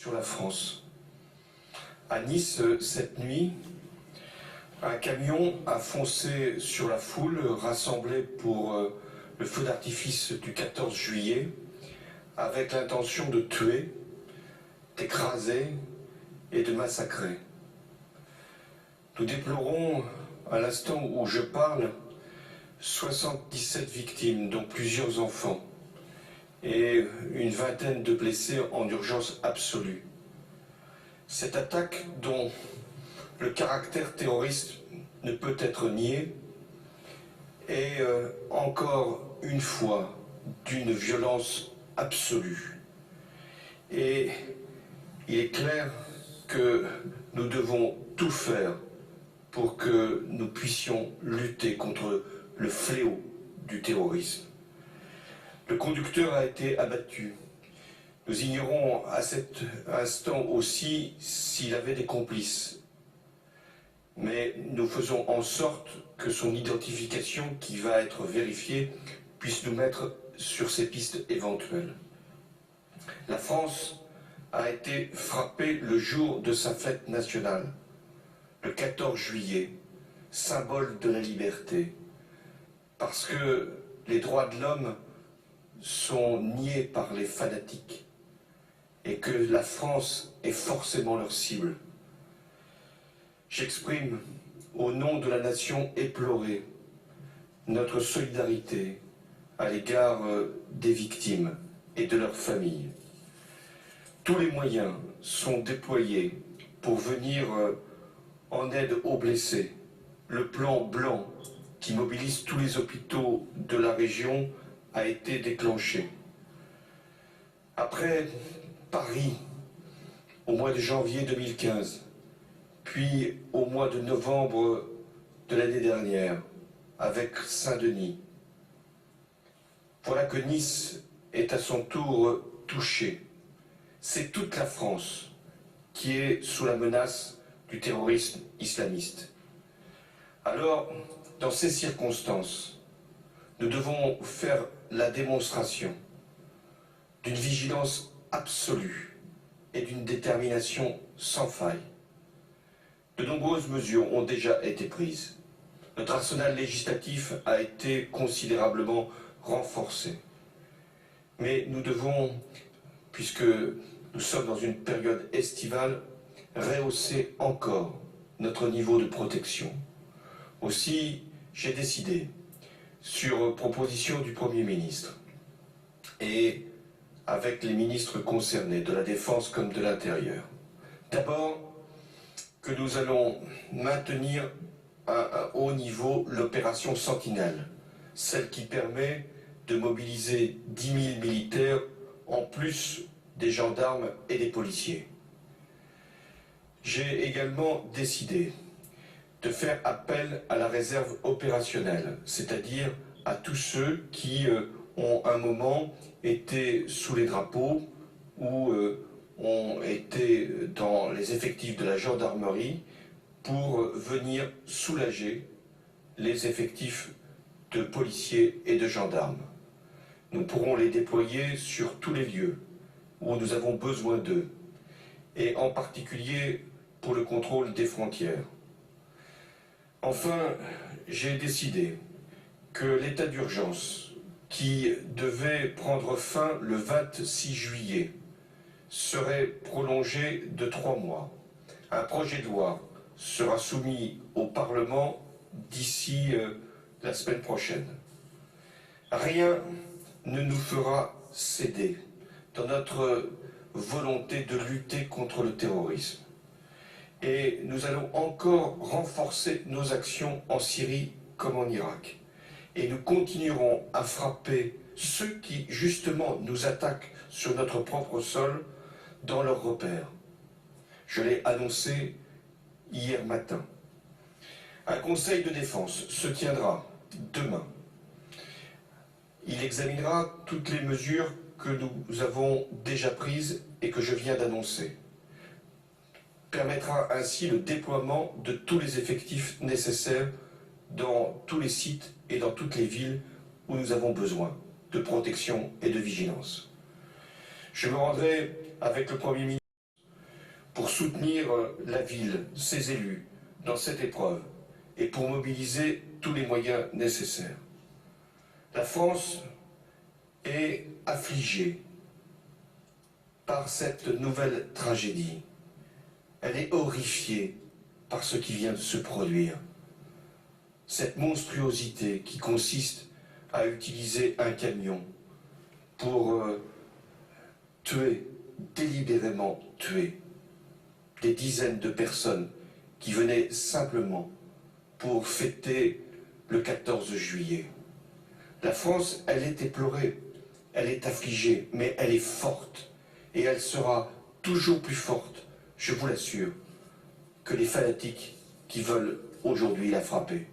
sur la France. À Nice, cette nuit, un camion a foncé sur la foule rassemblée pour le feu d'artifice du 14 juillet avec l'intention de tuer, d'écraser et de massacrer. Nous déplorons, à l'instant où je parle, 77 victimes, dont plusieurs enfants, et une vingtaine de blessés en urgence absolue. Cette attaque, dont le caractère terroriste ne peut être nié, est encore une fois d'une violence absolue. Et il est clair que nous devons tout faire pour que nous puissions lutter contre le fléau du terrorisme. Le conducteur a été abattu. Nous ignorons à cet instant aussi s'il avait des complices. Mais nous faisons en sorte que son identification, qui va être vérifiée, puisse nous mettre sur ces pistes éventuelles. La France a été frappée le jour de sa fête nationale, le 14 juillet, symbole de la liberté, parce que les droits de l'homme sont niés par les fanatiques et que la France est forcément leur cible. J'exprime, au nom de la nation éplorée, notre solidarité à l'égard des victimes et de leurs familles. Tous les moyens sont déployés pour venir en aide aux blessés. Le plan blanc qui mobilise tous les hôpitaux de la région a été déclenché. Après Paris, au mois de janvier 2015, puis au mois de novembre de l'année dernière, avec Saint-Denis. Voilà que Nice est à son tour touchée. C'est toute la France qui est sous la menace du terrorisme islamiste. Alors, dans ces circonstances, nous devons faire la démonstration d'une vigilance absolue et d'une détermination sans faille. De nombreuses mesures ont déjà été prises. Notre arsenal législatif a été considérablement renforcé. Mais nous devons, puisque nous sommes dans une période estivale, rehausser encore notre niveau de protection. Aussi, j'ai décidé, sur proposition du Premier ministre et avec les ministres concernés, de la Défense comme de l'Intérieur, d'abord que nous allons maintenir à un haut niveau l'opération Sentinelle, celle qui permet de mobiliser 10 000 militaires en plus des gendarmes et des policiers. J'ai également décidé de faire appel à la réserve opérationnelle, c'est-à-dire à tous ceux qui ont un moment été sous les drapeaux ou ont été dans les effectifs de la gendarmerie pour venir soulager les effectifs de policiers et de gendarmes. Nous pourrons les déployer sur tous les lieux où nous avons besoin d'eux, et en particulier pour le contrôle des frontières. Enfin, j'ai décidé que l'état d'urgence, qui devait prendre fin le 26 juillet, serait prolongé de 3 mois. Un projet de loi sera soumis au Parlement d'ici la semaine prochaine. Rien ne nous fera céder dans notre volonté de lutter contre le terrorisme. Et nous allons encore renforcer nos actions en Syrie comme en Irak. Et nous continuerons à frapper ceux qui, justement, nous attaquent sur notre propre sol dans leurs repères. Je l'ai annoncé hier matin. Un conseil de défense se tiendra demain. Il examinera toutes les mesures que nous avons déjà prises et que je viens d'annoncer. Permettra ainsi le déploiement de tous les effectifs nécessaires dans tous les sites et dans toutes les villes où nous avons besoin de protection et de vigilance. Je me rendrai avec le Premier ministre pour soutenir la ville, ses élus, dans cette épreuve, et pour mobiliser tous les moyens nécessaires. La France est affligée par cette nouvelle tragédie. Elle est horrifiée par ce qui vient de se produire. Cette monstruosité qui consiste à utiliser un camion pour tuer, délibérément tuer, des dizaines de personnes qui venaient simplement pour fêter le 14 juillet. La France, elle est éplorée, elle est affligée, mais elle est forte. Et elle sera toujours plus forte, je vous l'assure, que les fanatiques qui veulent aujourd'hui la frapper.